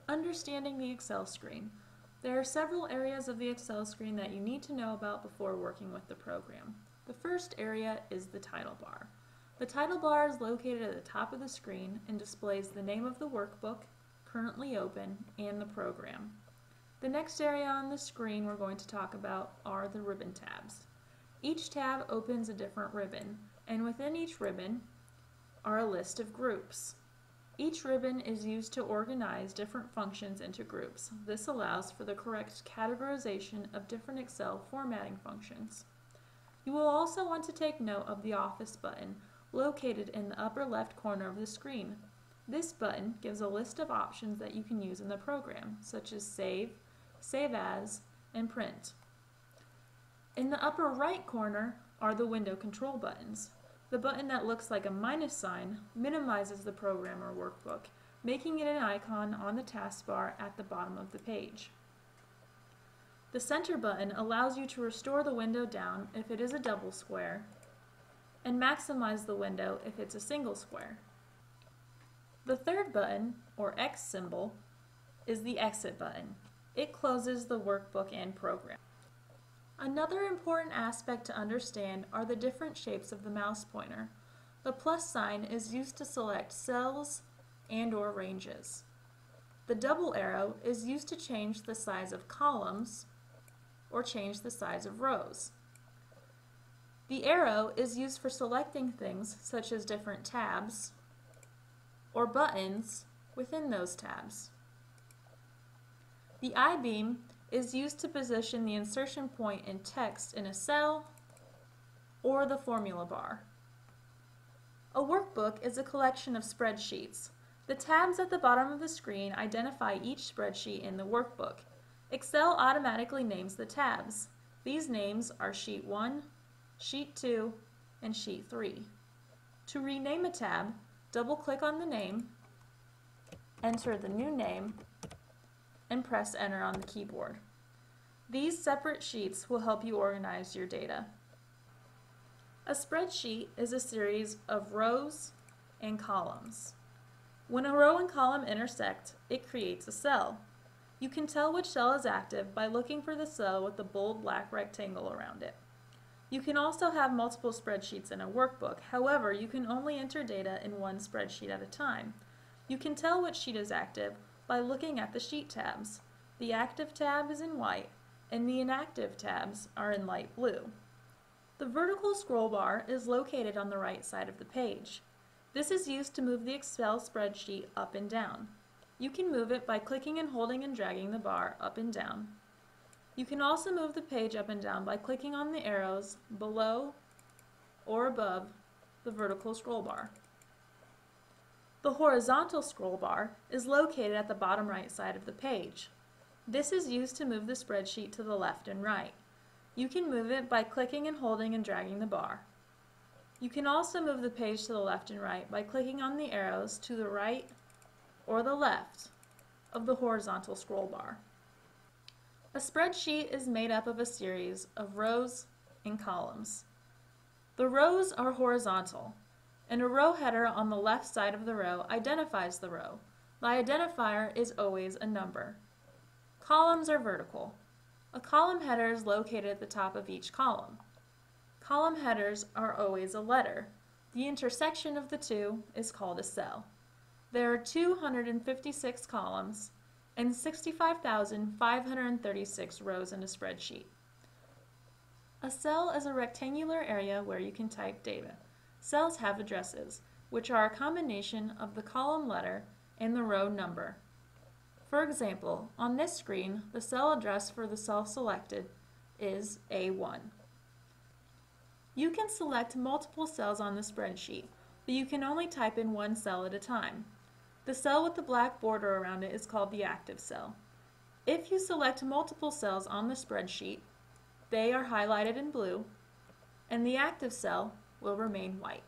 Understanding the Excel screen. There are several areas of the Excel screen that you need to know about before working with the program. The first area is the title bar. The title bar is located at the top of the screen and displays the name of the workbook, currently open, and the program. The next area on the screen we're going to talk about are the ribbon tabs. Each tab opens a different ribbon, and within each ribbon are a list of groups. Each ribbon is used to organize different functions into groups. This allows for the correct categorization of different Excel formatting functions. You will also want to take note of the Office button located in the upper left corner of the screen. This button gives a list of options that you can use in the program, such as Save, Save As, and Print. In the upper right corner are the window control buttons. The button that looks like a minus sign minimizes the program or workbook, making it an icon on the taskbar at the bottom of the page. The center button allows you to restore the window down if it is a double square, and maximize the window if it's a single square. The third button, or X symbol, is the exit button. It closes the workbook and program. Another important aspect to understand are the different shapes of the mouse pointer. The plus sign is used to select cells and/or ranges. The double arrow is used to change the size of columns or change the size of rows. The arrow is used for selecting things such as different tabs or buttons within those tabs. The I-beam is used to position the insertion point in text in a cell or the formula bar. A workbook is a collection of spreadsheets. The tabs at the bottom of the screen identify each spreadsheet in the workbook. Excel automatically names the tabs. These names are Sheet 1, Sheet 2, and Sheet 3. To rename a tab, double-click on the name, enter the new name, and press Enter on the keyboard. These separate sheets will help you organize your data. A spreadsheet is a series of rows and columns. When a row and column intersect, it creates a cell. You can tell which cell is active by looking for the cell with the bold black rectangle around it. You can also have multiple spreadsheets in a workbook. However, you can only enter data in one spreadsheet at a time. You can tell which sheet is active by looking at the sheet tabs. The active tab is in white, and the inactive tabs are in light blue. The vertical scroll bar is located on the right side of the page. This is used to move the Excel spreadsheet up and down. You can move it by clicking and holding and dragging the bar up and down. You can also move the page up and down by clicking on the arrows below or above the vertical scroll bar. The horizontal scroll bar is located at the bottom right side of the page. This is used to move the spreadsheet to the left and right. You can move it by clicking and holding and dragging the bar. You can also move the page to the left and right by clicking on the arrows to the right or the left of the horizontal scroll bar. A spreadsheet is made up of a series of rows and columns. The rows are horizontal, and a row header on the left side of the row identifies the row. The identifier is always a number. Columns are vertical. A column header is located at the top of each column. Column headers are always a letter. The intersection of the two is called a cell. There are 256 columns and 65,536 rows in a spreadsheet. A cell is a rectangular area where you can type data. Cells have addresses, which are a combination of the column letter and the row number. For example, on this screen, the cell address for the cell selected is A1. You can select multiple cells on the spreadsheet, but you can only type in one cell at a time. The cell with the black border around it is called the active cell. If you select multiple cells on the spreadsheet, they are highlighted in blue, and the active cell will remain white.